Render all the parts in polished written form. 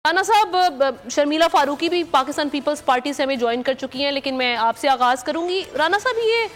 राना साहब, शर्मिला फारूकी भी Pakistan peoples party से हमें ज्वाइन कर चुकी हैं, लेकिन मैं आपसे आगाज़ करूंगी। राना साहब, ये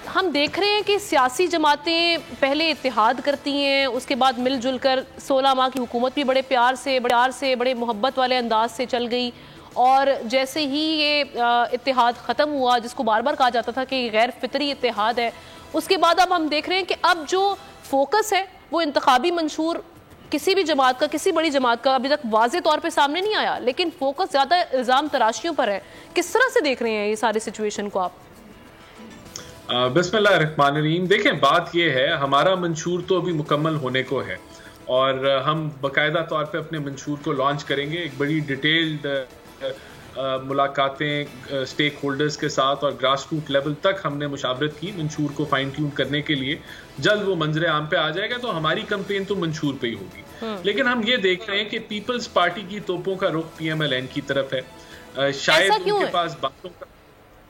हम देख रहे हैं कि सियासी जमातें पहले इत्तेहाद करती हैं, उसके बाद मिलजुल कर 16 माह की हुकूमत भी बड़े प्यार से बड़े मोहब्बत वाले अंदाज से चल गई, और जैसे ही ये इत्तेहाद ख़त्म हुआ, जिसको बार बार कहा जाता था कि गैर फितरी इत्तेहाद है, उसके बाद अब हम देख रहे हैं कि अब जो फोकस है वो इंतखाबी मंशूर किसी भी जमात का, किसी बड़ी जमात का अभी तक वाज़े तौर पे सामने नहीं आया, लेकिन फोकस ज़्यादा इल्ज़ाम तराशियों पर है। किस तरह से देख रहे हैं ये सारी सिचुएशन को आप? बिस्मिल्लाहिर्रहमानिर्रहीम। देखें, बात ये है, हमारा मंशूर तो अभी मुकम्मल होने को है और हम बाकायदा तौर पे अपने मंशूर को लॉन्च करेंगे। एक बड़ी डिटेल्ड मुलाकातें स्टेक होल्डर्स के साथ और ग्रास रूट लेवल तक हमने मुशावरत की मंशूर को फाइन ट्यून करने के लिए। जल्द वो मंजरे आम पे आ जाएगा तो हमारी कंपेन तो मंशूर पे ही होगी। लेकिन हम ये देख रहे हैं कि पीपल्स पार्टी की तोपों का रुख PMLN की तरफ है। शायद उनके पास बातों का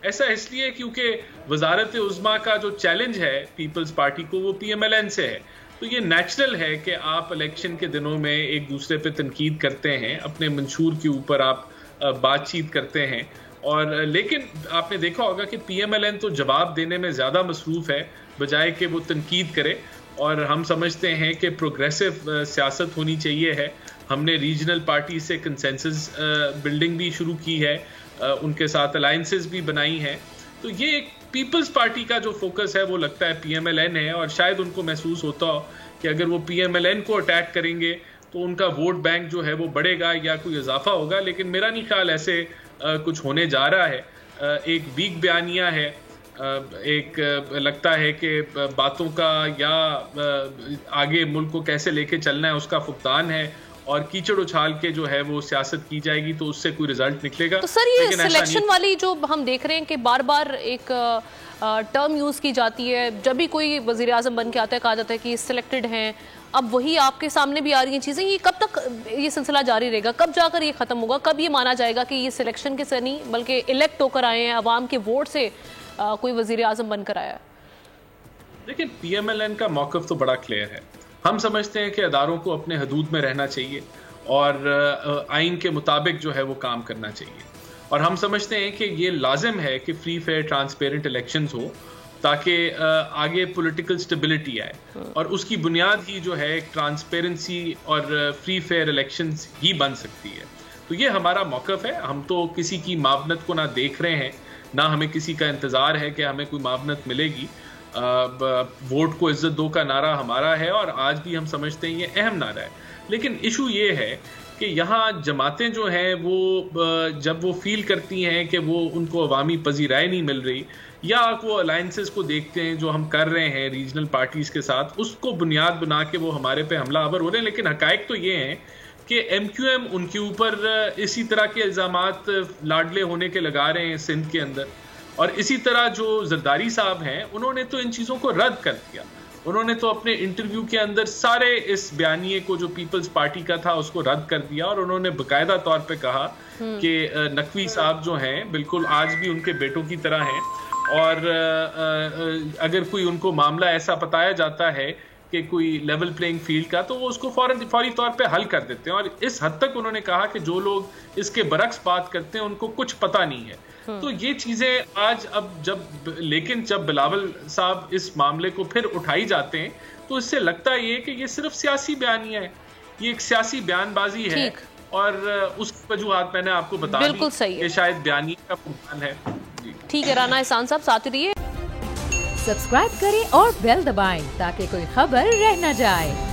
ऐसा इसलिए क्योंकि वजारत उज़्मा का जो चैलेंज है पीपल्स पार्टी को, वो PMLN से है। तो ये नेचुरल है कि आप इलेक्शन के दिनों में एक दूसरे पे तनकीद करते हैं, अपने मंशूर के ऊपर आप बातचीत करते हैं। और लेकिन आपने देखा होगा कि PMLN तो जवाब देने में ज़्यादा मसरूफ़ है बजाय कि वो तनकीद करे। और हम समझते हैं कि प्रोग्रेसिव सियासत होनी चाहिए है। हमने रीजनल पार्टी से कंसेंसस बिल्डिंग भी शुरू की है, उनके साथ अलायंसेस भी बनाई हैं। तो ये एक पीपल्स पार्टी का जो फोकस है वो लगता है PMLN है, और शायद उनको महसूस होता हो कि अगर वो PMLN को अटैक करेंगे तो उनका वोट बैंक जो है वो बढ़ेगा या कोई इजाफा होगा। लेकिन मेरा नहीं ख्याल ऐसे कुछ होने जा रहा है। एक वीक बयानिया है, एक लगता है कि बातों का या आगे मुल्क को कैसे लेके चलना है उसका फुकदान है, और कीचड़ उछाल के जो है वो सियासत की जाएगी तो उससे कोई रिजल्ट निकलेगा। तो सर, ये सिलेक्शन वाली जो हम देख रहे हैं कि बार बार एक टर्म यूज की जाती है, जब भी कोई वजीर आजम बन के आता है कहा जाता है कि सिलेक्टेड हैं। अब वही आपके सामने भी आ रही हैं चीजें। ये कब तक ये सिलसिला जारी रहेगा? कब जाकर ये खत्म होगा? कब ये माना जाएगा कि ये सिलेक्शन के से नहीं बल्कि इलेक्ट होकर आए हैं, अवाम के वोट से कोई वजीर आजम बनकर आया है? देखिए, PMLN का मौक़िफ़ तो बड़ा क्लियर है। हम समझते हैं कि अदारों को अपने हदूद में रहना चाहिए और आइन के मुताबिक जो है वो काम करना चाहिए। और हम समझते हैं कि ये लाजिम है कि फ्री फेयर ट्रांसपेरेंट इलेक्शंस हो ताकि आगे पॉलिटिकल स्टेबिलिटी आए, और उसकी बुनियाद ही जो है एक ट्रांसपेरेंसी और फ्री फेयर इलेक्शंस ही बन सकती है। तो ये हमारा मौक़िफ़ है। हम तो किसी की मावनत को ना देख रहे हैं, ना हमें किसी का इंतज़ार है कि हमें कोई मावनत मिलेगी। वोट को इज्जत दो का नारा हमारा है और आज भी हम समझते हैं ये अहम नारा है। लेकिन इशू ये है कि यहाँ जमातें जो हैं वो जब वो फील करती हैं कि वो उनको अवामी पजीराई नहीं मिल रही, या वो अलायंसेस को देखते हैं जो हम कर रहे हैं रीजनल पार्टीज़ के साथ, उसको बुनियाद बना के वो हमारे पे हमला आवर हो रहे हैं। लेकिन हकायक तो ये हैं कि MQM उनके ऊपर इसी तरह के इल्ज़ामात लाडले होने के लगा रहे हैं सिंध के अंदर, और इसी तरह जो जरदारी साहब हैं उन्होंने तो इन चीज़ों को रद्द कर दिया। उन्होंने तो अपने इंटरव्यू के अंदर सारे इस बयानिए को जो पीपल्स पार्टी का था उसको रद्द कर दिया, और उन्होंने बाकायदा तौर पे कहा कि नकवी साहब जो हैं बिल्कुल आज भी उनके बेटों की तरह हैं, और अगर कोई उनको मामला ऐसा बताया जाता है कि कोई लेवल प्लेइंग फील्ड का, तो वो उसको फौरी तौर पे हल कर देते हैं। और इस हद तक उन्होंने कहा कि जो लोग इसके बरक्स बात करते हैं उनको कुछ पता नहीं है। तो ये चीजें आज लेकिन जब बिलावल साहब इस मामले को फिर उठाई जाते हैं तो इससे लगता है कि ये सिर्फ सियासी बयानिया है, ये एक सियासी बयानबाजी है, और उस वजूहात मैंने आपको बता दी। बिल्कुल सही है, ये शायद बयानिया का फुकदान है। ठीक है, राना एहसान साहब साथ रहिए। सब्सक्राइब करें और बेल दबाएं ताकि कोई खबर रह न जाए।